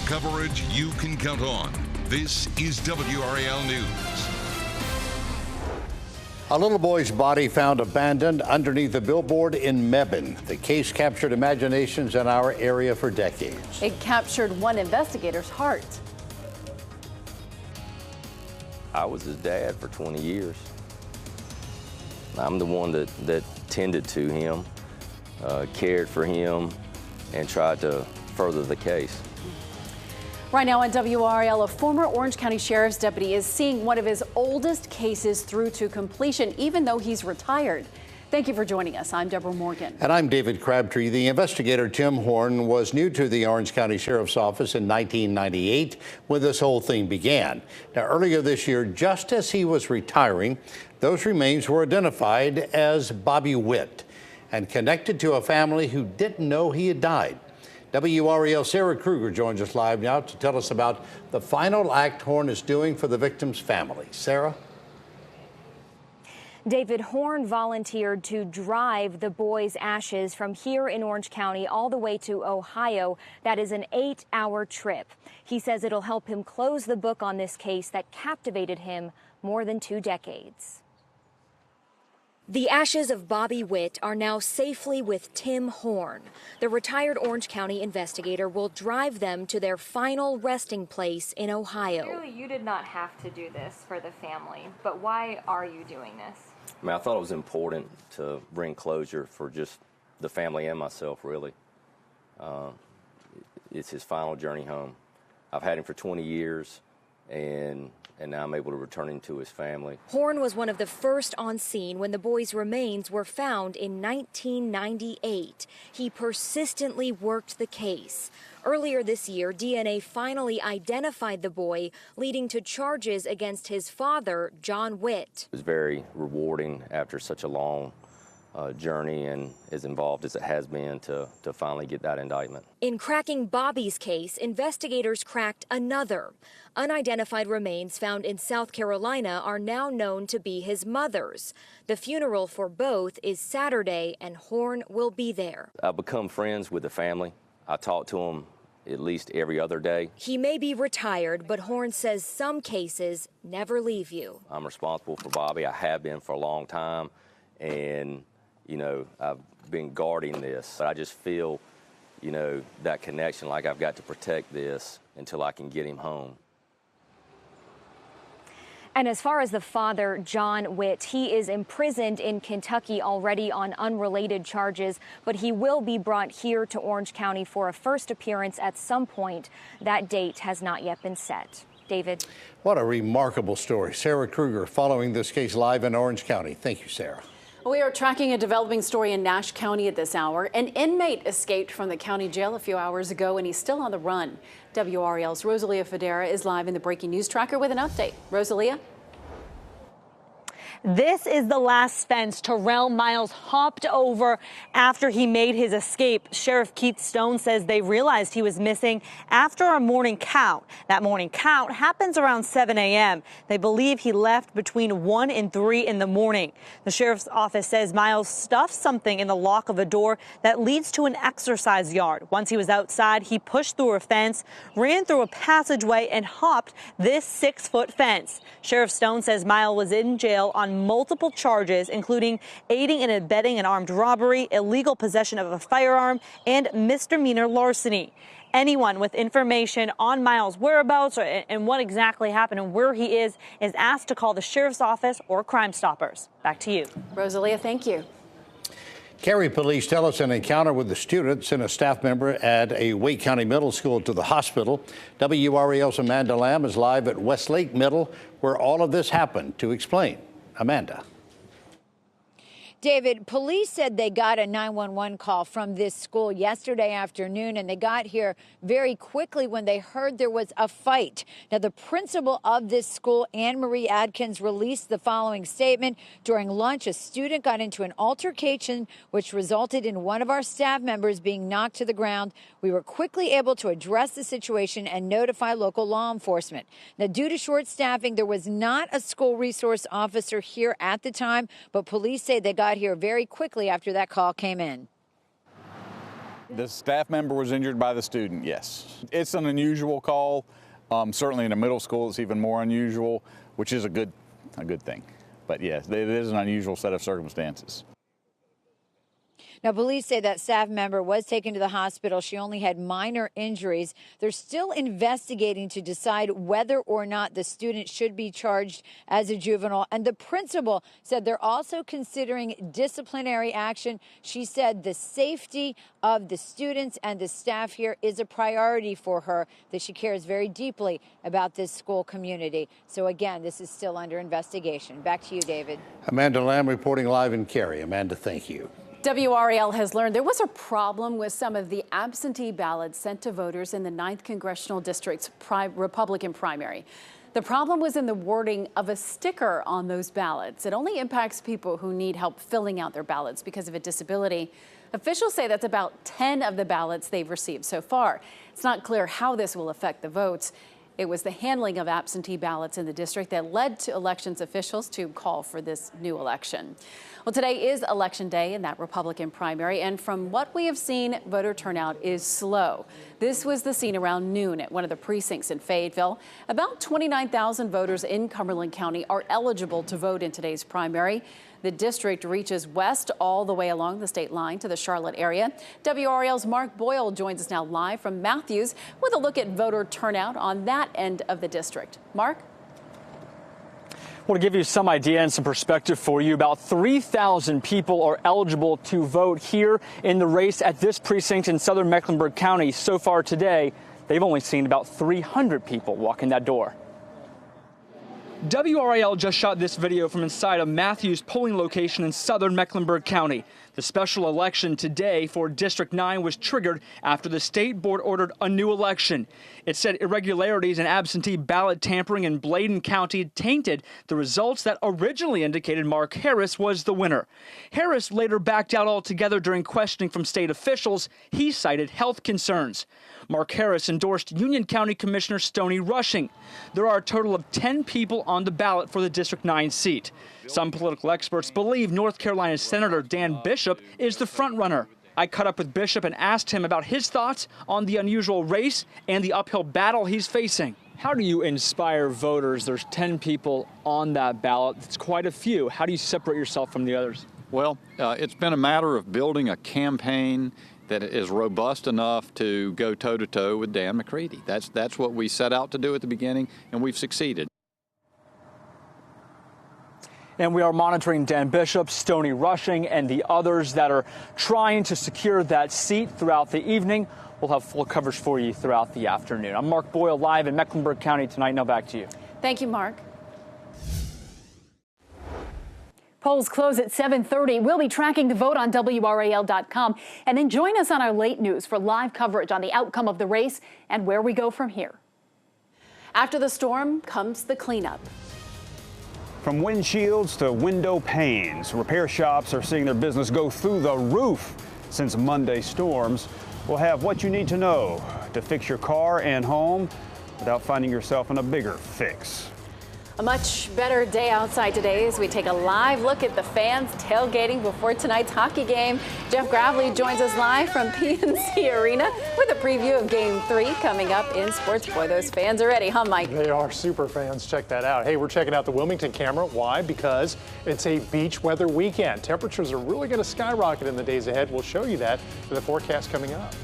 Coverage you can count on. This is WRAL News. A little boy's body found abandoned underneath a billboard in Mebane. The case captured imaginations in our area for decades. It captured one investigator's heart. I was his dad for 20 years. I'm the one that tended to him, cared for him, and tried to further the case. Right now on WRAL, a former Orange County Sheriff's deputy is seeing one of his oldest cases through to completion, even though he's retired. Thank you for joining us. I'm Deborah Morgan. And I'm David Crabtree. The investigator, Tim Horn, was new to the Orange County Sheriff's Office in 1998 when this whole thing began. Now, earlier this year, just as he was retiring, those remains were identified as Bobby Witt and connected to a family who didn't know he had died. WRAL Sarah Kruger joins us live now to tell us about the final act Horn is doing for the victim's family. Sarah? David, Horn volunteered to drive the boy's ashes from here in Orange County all the way to Ohio. That is an 8-hour trip. He says it'll help him close the book on this case that captivated him more than 2 decades. The ashes of Bobby Witt are now safely with Tim Horn. The retired Orange County investigator will drive them to their final resting place in Ohio. Clearly, you did not have to do this for the family, but why are you doing this? I mean, I thought it was important to bring closure for just the family and myself, really. It's his final journey home. I've had him for 20 years, and now I'm able to return him to his family. Horn was one of the first on scene when the boy's remains were found in 1998. He persistently worked the case. Earlier this year, DNA finally identified the boy, leading to charges against his father, John Witt. It was very rewarding after such a long journey and as involved as it has been to finally get that indictment. In cracking Bobby's case, investigators cracked another. Unidentified remains found in South Carolina are now known to be his mother's. The funeral for both is Saturday, and Horn will be there. I've become friends with the family. I talk to them at least every other day. He may be retired, but Horn says some cases never leave you. I'm responsible for Bobby. I have been for a long time, and I've been guarding this. But I just feel, that connection, like I've got to protect this until I can get him home. And as far as the father, John Witt, he is imprisoned in Kentucky already on unrelated charges, but he will be brought here to Orange County for a first appearance at some point. That date has not yet been set. David. What a remarkable story. Sarah Kruger following this case live in Orange County. Thank you, Sarah. We are tracking a developing story in Nash County at this hour. An inmate escaped from the county jail a few hours ago, and he's still on the run. WRAL's Rosalia Federa is live in the Breaking News Tracker with an update. Rosalia? This is the last fence Terrell Miles hopped over after he made his escape. Sheriff Keith Stone says they realized he was missing after a morning count. That morning count happens around 7 a.m. They believe he left between 1 and 3 in the morning. The sheriff's office says Miles stuffed something in the lock of a door that leads to an exercise yard. Once he was outside, he pushed through a fence, ran through a passageway, and hopped this 6-foot fence. Sheriff Stone says Miles was in jail on multiple charges, including aiding and abetting an armed robbery, illegal possession of a firearm, and misdemeanor larceny. Anyone with information on Miles' whereabouts and what exactly happened and where he is asked to call the sheriff's office or Crime Stoppers. Back to you. Rosalia, thank you. Cary police tell us an encounter with the student sent a staff member at a Wake County Middle School to the hospital. WRAL's Amanda Lamb is live at Westlake Middle, where all of this happened. To explain, Amanda. David, police said they got a 911 call from this school yesterday afternoon, and they got here very quickly when they heard there was a fight. Now, the principal of this school, Anne Marie Adkins, released the following statement. During lunch, a student got into an altercation, which resulted in one of our staff members being knocked to the ground. We were quickly able to address the situation and notify local law enforcement. Now, due to short staffing, there was not a school resource officer here at the time, but police say they got here very quickly after that call came in. The staff member was injured by the student, yes. It's an unusual call. Certainly in a middle school, it's even more unusual, which is a good thing. But yes, it is an unusual set of circumstances. Now, police say that staff member was taken to the hospital. She only had minor injuries. They're still investigating to decide whether or not the student should be charged as a juvenile. And the principal said they're also considering disciplinary action. She said the safety of the students and the staff here is a priority for her, that she cares very deeply about this school community. So again, this is still under investigation. Back to you, David. Amanda Lamb reporting live in Cary. Amanda, thank you. WRAL has learned there was a problem with some of the absentee ballots sent to voters in the 9th Congressional District's Republican primary. The problem was in the wording of a sticker on those ballots. It only impacts people who need help filling out their ballots because of a disability. Officials say that's about 10 of the ballots they've received so far. It's not clear how this will affect the votes. It was the handling of absentee ballots in the district that led to elections officials to call for this new election. Well, today is Election Day in that Republican primary, and from what we have seen, voter turnout is slow. This was the scene around noon at one of the precincts in Fayetteville. About 29,000 voters in Cumberland County are eligible to vote in today's primary. The district reaches west all the way along the state line to the Charlotte area. WRAL's Mark Boyle joins us now live from Matthews with a look at voter turnout on that end of the district. Mark? Well, to give you some idea and some perspective for you, about 3,000 people are eligible to vote here in the race at this precinct in southern Mecklenburg County. So far today, they've only seen about 300 people walk in that door. WRAL just shot this video from inside a Matthews polling location in southern Mecklenburg County. The special election today for District 9 was triggered after the state board ordered a new election. It said irregularities and absentee ballot tampering in Bladen County tainted the results that originally indicated Mark Harris was the winner. Harris later backed out altogether during questioning from state officials. He cited health concerns. Mark Harris endorsed Union County Commissioner Stoney Rushing. There are a total of 10 people on the ballot for the District 9 seat. Some political experts believe North Carolina Senator Dan Bishop is the frontrunner. I caught up with Bishop and asked him about his thoughts on the unusual race and the uphill battle he's facing. How do you inspire voters? There's 10 people on that ballot. It's quite a few. How do you separate yourself from the others? Well, it's been a matter of building a campaign that is robust enough to go toe-to-toe with Dan McCready. That's what we set out to do at the beginning, and we've succeeded. And we are monitoring Dan Bishop, Stoney Rushing, and the others that are trying to secure that seat throughout the evening. We'll have full coverage for you throughout the afternoon. I'm Mark Boyle, live in Mecklenburg County tonight. Now back to you. Thank you, Mark. Polls close at 7:30. We'll be tracking the vote on WRAL.com. And then join us on our late news for live coverage on the outcome of the race and where we go from here. After the storm comes the cleanup. From windshields to window panes, repair shops are seeing their business go through the roof since Monday's storms. We'll have what you need to know to fix your car and home without finding yourself in a bigger fix. A much better day outside today as we take a live look at the fans tailgating before tonight's hockey game. Jeff Gravely joins us live from PNC Arena with a preview of Game 3 coming up in sports. Boy, those fans are ready, huh, Mike? They are super fans. Check that out. Hey, we're checking out the Wilmington camera. Why? Because it's a beach weather weekend. Temperatures are really going to skyrocket in the days ahead. We'll show you that in the forecast coming up.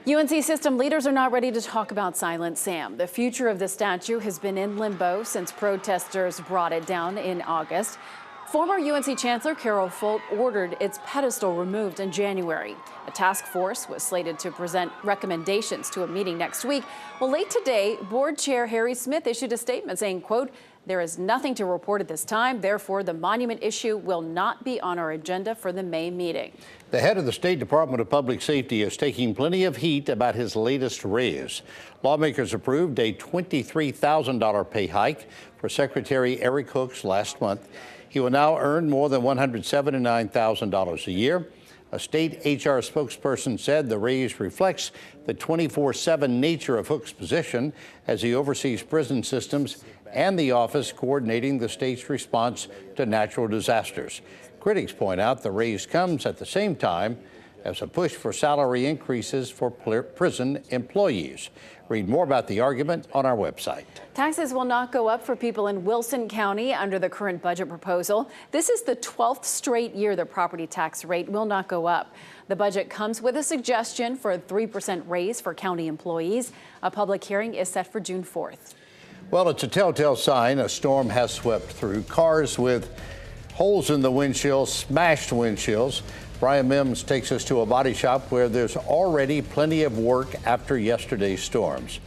UNC system leaders are not ready to talk about Silent Sam. The future of the statue has been in limbo since protesters brought it down in August. Former UNC Chancellor Carol Folt ordered its pedestal removed in January. A task force was slated to present recommendations to a meeting next week. Well, late today, board chair Harry Smith issued a statement saying, quote, "There is nothing to report at this time. Therefore, the monument issue will not be on our agenda for the May meeting." The head of the State Department of Public Safety is taking plenty of heat about his latest raise. Lawmakers approved a $23,000 pay hike for Secretary Eric Hooks last month. He will now earn more than $179,000 a year. A state HR spokesperson said the raise reflects the 24/7 nature of Hook's position as he oversees prison systems and the office coordinating the state's response to natural disasters. Critics point out the raise comes at the same time as a push for salary increases for prison employees. Read more about the argument on our website. Taxes will not go up for people in Wilson County under the current budget proposal. This is the 12th straight year the property tax rate will not go up. The budget comes with a suggestion for a 3% raise for county employees. A public hearing is set for June 4th. Well, it's a telltale sign a storm has swept through. Cars with holes in the windshield, smashed windshields. Brian Mims takes us to a body shop where there's already plenty of work after yesterday's storms.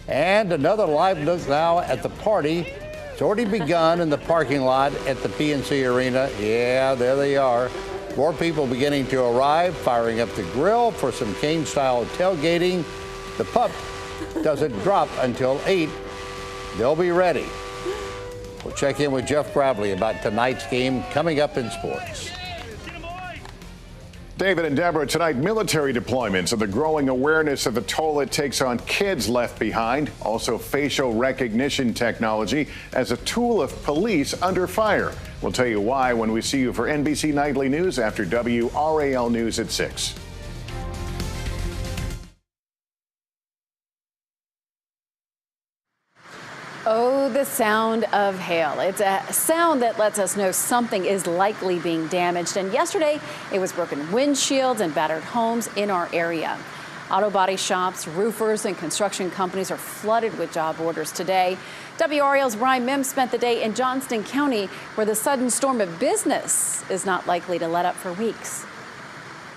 And another live look now at the party. It's already begun in the parking lot at the PNC Arena. Yeah, there they are. More people beginning to arrive, firing up the grill for some Kane-style tailgating. The pup doesn't drop until 8. They'll be ready. We'll check in with Jeff Bradley about tonight's game coming up in sports. David and Deborah, tonight, military deployments and the growing awareness of the toll it takes on kids left behind. Also, facial recognition technology as a tool of police under fire. We'll tell you why when we see you for NBC Nightly News after WRAL News at 6. Oh, the sound of hail. It's a sound that lets us know something is likely being damaged. And yesterday, it was broken windshields and battered homes in our area. Auto body shops, roofers, and construction companies are flooded with job orders today. WRAL's Brian Mims spent the day in Johnston County, where the sudden storm of business is not likely to let up for weeks.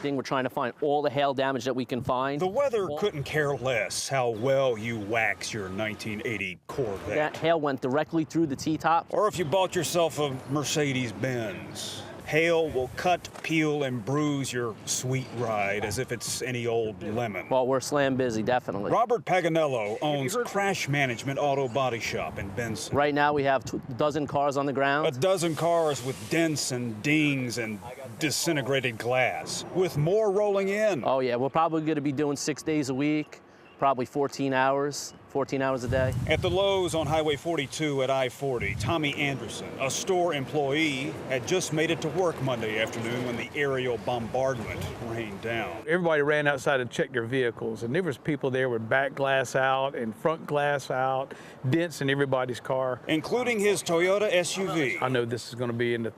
We're trying to find all the hail damage that we can find. The weather couldn't care less how well you wax your 1980 Corvette. That hail went directly through the T-top. Or if you bought yourself a Mercedes-Benz. Hail will cut, peel, and bruise your sweet ride as if it's any old lemon. Well, we're slam busy, definitely. Robert Paganello owns Crash Management Auto Body Shop in Benson. Right now we have a dozen cars on the ground. A dozen cars with dents and dings and disintegrated glass, with more rolling in. Oh yeah, we're probably going to be doing 6 days a week, probably 14 hours a day. At the Lowe's on Highway 42 at I-40, Tommy Anderson, a store employee, had just made it to work Monday afternoon when the aerial bombardment rained down. Everybody ran outside to check their vehicles, and there was people there with back glass out and front glass out, dents in everybody's car. Including his Toyota SUV. I know this is going to be in the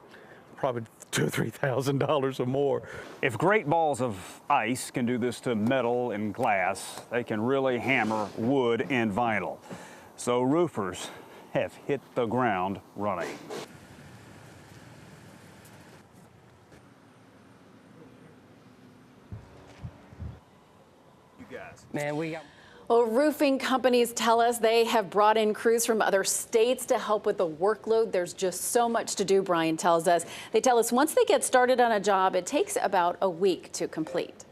probably $2,000 or $3,000 or more. If great balls of ice can do this to metal and glass, they can really hammer wood and vinyl. So roofers have hit the ground running. You guys. Man, we got... Well, roofing companies tell us they have brought in crews from other states to help with the workload. There's just so much to do, Brian tells us. They tell us once they get started on a job, it takes about a week to complete.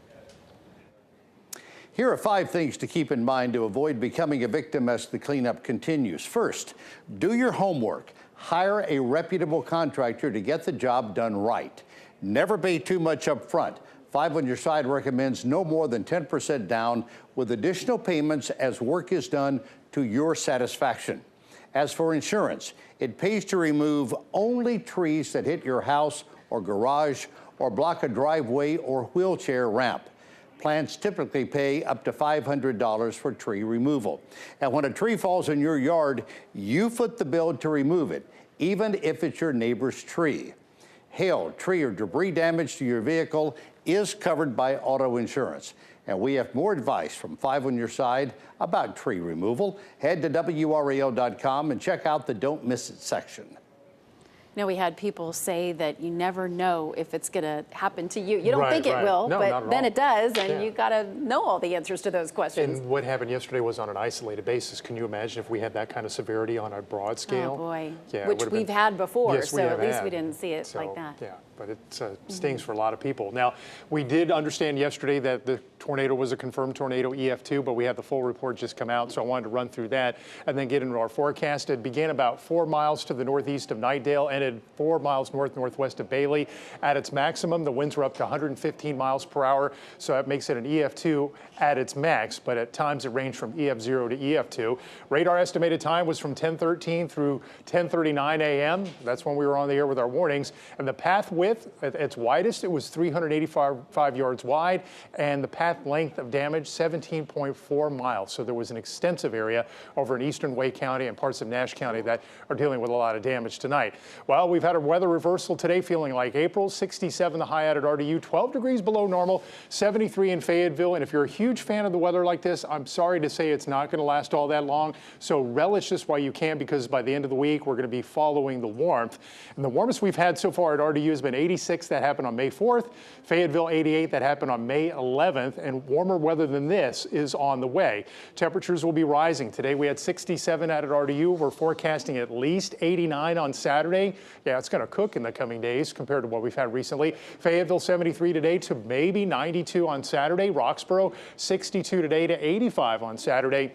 Here are 5 things to keep in mind to avoid becoming a victim as the cleanup continues. First, do your homework. Hire a reputable contractor to get the job done right. Never pay too much up front. 5 on Your Side recommends no more than 10% down with additional payments as work is done to your satisfaction. As for insurance, it pays to remove only trees that hit your house or garage or block a driveway or wheelchair ramp. Plans typically pay up to $500 for tree removal. And when a tree falls in your yard, you foot the bill to remove it, even if it's your neighbor's tree. Hail, tree, or debris damage to your vehicle is covered by auto insurance. And we have more advice from 5 on Your Side about tree removal. Head to WRAL.com and check out the Don't Miss It section. You know, we had people say that you never know if it's going to happen to you. You don't think it will, no, but then it does, and you got to know all the answers to those questions. And what happened yesterday was on an isolated basis. Can you imagine if we had that kind of severity on a broad scale? Oh, boy. Yeah, which we've had before, yes, so at least we didn't see it like that. Yeah. but it stings for a lot of people. Now, we did understand yesterday that the tornado was a confirmed tornado EF2, but we had the full report just come out, so I wanted to run through that and then get into our forecast. It began about 4 miles to the northeast of Knightdale, ended 4 miles northwest of Bailey. At its maximum, the winds were up to 115 miles per hour, so that makes it an EF2 at its max, but at times it ranged from EF0 to EF2. Radar estimated time was from 10:13 through 10:39 a.m. That's when we were on the air with our warnings. And the path width, at its widest, it was 385 yards wide, and the path length of damage, 17.4 miles. So there was an extensive area over in eastern Wake County and parts of Nash County that are dealing with a lot of damage tonight. Well, we've had a weather reversal today, feeling like April. 67 the high out at RDU, 12 degrees below normal, 73 in Fayetteville. And if you're a huge fan of the weather like this, I'm sorry to say it's not going to last all that long. So relish this while you can, because by the end of the week, we're going to be following the warmth. And the warmest we've had so far at RDU has been 86. That happened on May 4th. Fayetteville, 88. That happened on May 11th. And warmer weather than this is on the way. Temperatures will be rising. Today we had 67 out at RDU. We're forecasting at least 89 on Saturday. Yeah, it's going to cook in the coming days compared to what we've had recently. Fayetteville, 73 today to maybe 92 on Saturday. Roxborough, 62 today to 85 on Saturday.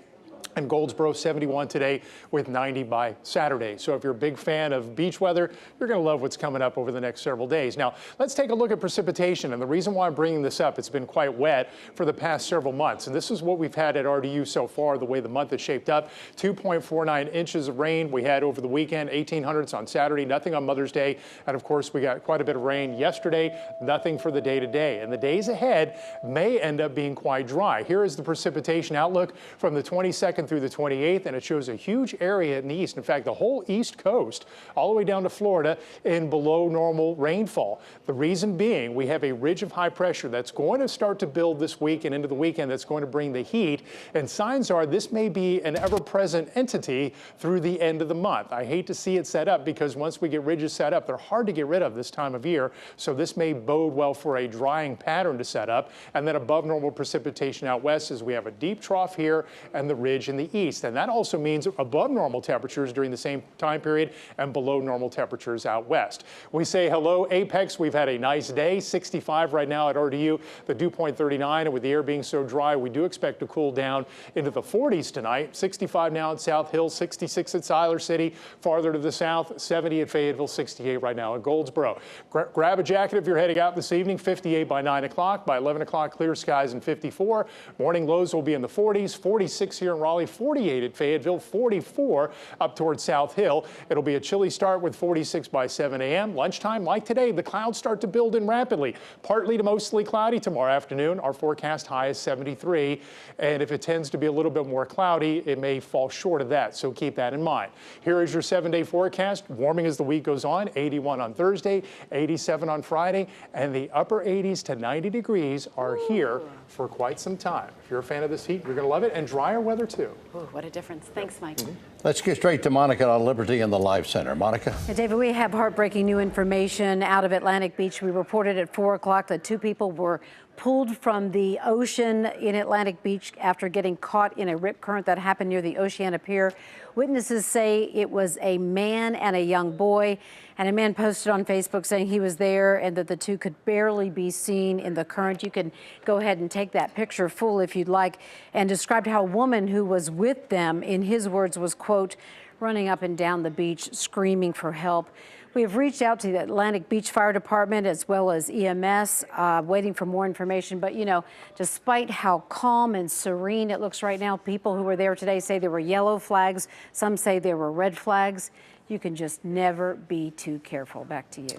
And Goldsboro, 71 today with 90 by Saturday. So if you're a big fan of beach weather, you're going to love what's coming up over the next several days. Now, let's take a look at precipitation. And the reason why I'm bringing this up, it's been quite wet for the past several months. And this is what we've had at RDU so far, the way the month is shaped up. 2.49 inches of rain we had over the weekend, 1800s on Saturday, nothing on Mother's Day. And of course, we got quite a bit of rain yesterday, nothing for the day-to-day. And the days ahead may end up being quite dry. Here is the precipitation outlook from the 22nd through the 28th, and it shows a huge area in the east. In fact, the whole east coast, all the way down to Florida, in below normal rainfall. The reason being, we have a ridge of high pressure that's going to start to build this week and into the weekend that's going to bring the heat, and signs are this may be an ever-present entity through the end of the month. I hate to see it set up, because once we get ridges set up, they're hard to get rid of this time of year, so this may bode well for a drying pattern to set up. And then above normal precipitation out west, as we have a deep trough here and the ridge in the east. And that also means above normal temperatures during the same time period and below normal temperatures out west. We say hello, Apex. We've had a nice day, 65 right now at RDU, the dew point 39. And with the air being so dry, we do expect to cool down into the 40s tonight. 65 now at South Hill, 66 at Siler City, farther to the south, 70 at Fayetteville, 68 right now at Goldsboro. Grab a jacket if you're heading out this evening, 58 by 9 o'clock. By 11 o'clock, clear skies and 54. Morning lows will be in the 40s, 46 here in Raleigh, 48 at Fayetteville, 44 up towards South Hill. It'll be a chilly start with 46 by 7 a.m. Lunchtime, like today, the clouds start to build in rapidly. Partly to mostly cloudy tomorrow afternoon. Our forecast high is 73. And if it tends to be a little bit more cloudy, it may fall short of that. So keep that in mind. Here is your 7-day forecast. Warming as the week goes on. 81 on Thursday, 87 on Friday, and the upper 80s to 90 degrees are here for quite some time. If you're a fan of this heat, you're going to love it, and drier weather too. Ooh, what a difference. Thanks, Mike. Let's get straight to Monica on Liberty in the Live Center. Monica. Yeah, David, we have heartbreaking new information out of Atlantic Beach. We reported at 4 o'clock that 2 people were pulled from the ocean in Atlantic Beach after getting caught in a rip current that happened near the Oceana Pier. Witnesses say it was a man and a young boy, and a man posted on Facebook saying he was there and that the 2 could barely be seen in the current. You can go ahead and take that picture full if you'd like, and described how a woman who was with them, in his words, was, quote, running up and down the beach screaming for help. We have reached out to the Atlantic Beach Fire Department as well as EMS, waiting for more information. But, you know, despite how calm and serene it looks right now, people who were there today say there were yellow flags. Some say there were red flags. You can just never be too careful. Back to you.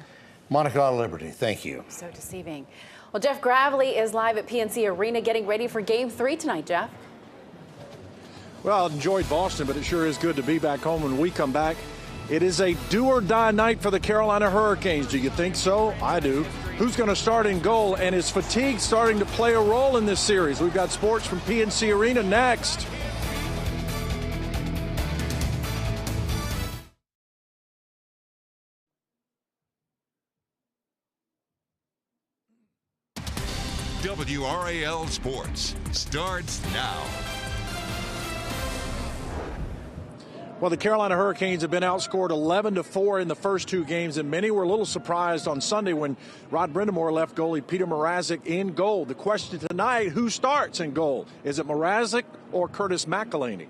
Monica on Liberty, thank you. So deceiving. Well, Jeff Gravely is live at PNC Arena getting ready for Game 3 tonight, Jeff. Well, I enjoyed Boston, but it sure is good to be back home when we come back. It is a do-or-die night for the Carolina Hurricanes. Do you think so? I do. Who's going to start in goal, and is fatigue starting to play a role in this series? We've got sports from PNC Arena next. WRAL Sports starts now. Well, the Carolina Hurricanes have been outscored 11-4 in the first 2 games, and many were a little surprised on Sunday when Rod Brindamore left goalie Peter Mrazek in goal. The question tonight, who starts in goal? Is it Mrazek or Curtis McElhaney?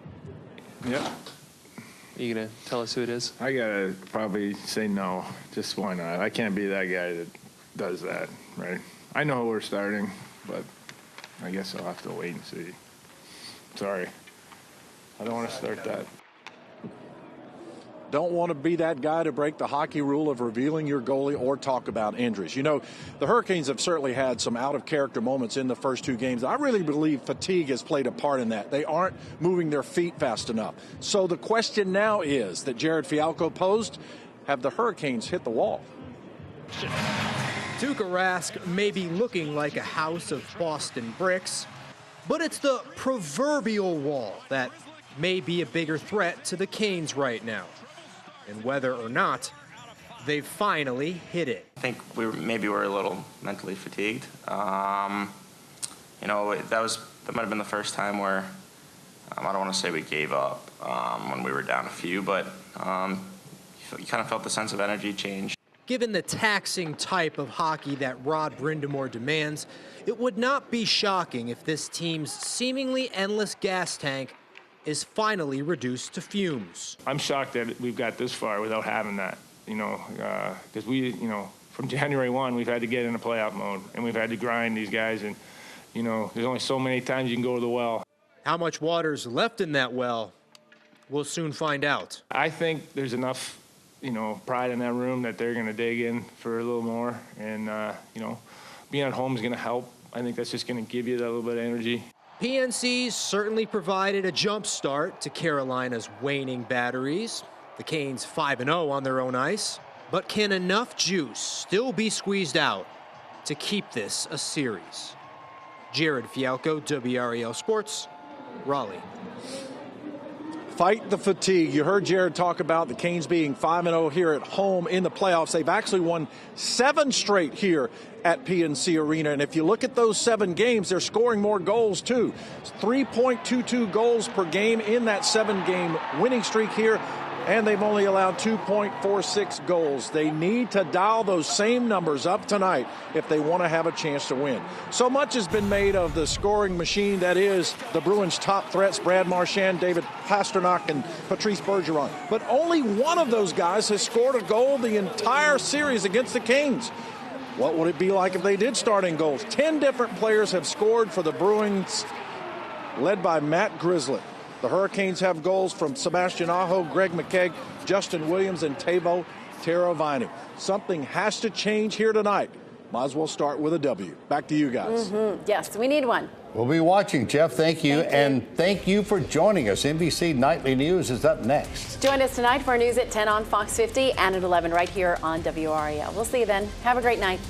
Yep. Are you going to tell us who it is? I got to probably say no. Just why not? I can't be that guy that does that, right? I know we're starting, but I guess I'll have to wait and see. Sorry. I don't want to start that. Don't want to be that guy to break the hockey rule of revealing your goalie or talk about injuries. You know, the Hurricanes have certainly had some out-of-character moments in the first 2 games. I really believe fatigue has played a part in that. They aren't moving their feet fast enough. So the question now is that Jared Fialko posed, have the Hurricanes hit the wall? Tuukka Rask may be looking like a house of Boston bricks, but it's the proverbial wall that may be a bigger threat to the Canes right now. And whether or not they've finally hit it. I think maybe we're a little mentally fatigued. You know, that might have been the first time where I don't want to say we gave up when we were down a few, but you kind of felt the sense of energy change. Given the taxing type of hockey that Rod Brindamore demands, it would not be shocking if this team's seemingly endless gas tank is finally reduced to fumes. I'm shocked that we've got this far without having that, you know, because we, you know, from January 1, we've had to get into playoff mode, and we've had to grind these guys, and, you know, there's only so many times you can go to the well. How much water's left in that well, we'll soon find out. I think there's enough, you know, pride in that room that they're going to dig in for a little more, and, you know, being at home is going to help. I think that's just going to give you that little bit of energy. PNC certainly provided a jump start to Carolina's waning batteries. The Canes 5-0 on their own ice. But can enough juice still be squeezed out to keep this a series? Jared Fialko, WRAL Sports, Raleigh. Fight the fatigue. You heard Jared talk about the Canes being 5-0 here at home in the playoffs. They've actually won 7 straight here at PNC Arena. And if you look at those 7 games, they're scoring more goals too. 3.22 goals per game in that 7-game winning streak here. And they've only allowed 2.46 goals. They need to dial those same numbers up tonight if they want to have a chance to win. So much has been made of the scoring machine that is the Bruins' top threats, Brad Marchand, David Pastrnak, and Patrice Bergeron. But only one of those guys has scored a goal the entire series against the Canes. What would it be like if they did start in goals? 10 different players have scored for the Bruins, led by Matt Grizzly. The Hurricanes have goals from Sebastian Aho, Greg McKegg, Justin Williams, and Teuvo Teravainen. Something has to change here tonight. Might as well start with a W. Back to you guys. Yes, we need one. We'll be watching, Jeff. Thank you. And thank you for joining us. NBC Nightly News is up next. Join us tonight for our news at 10 on Fox 50 and at 11 right here on WRAL. We'll see you then. Have a great night.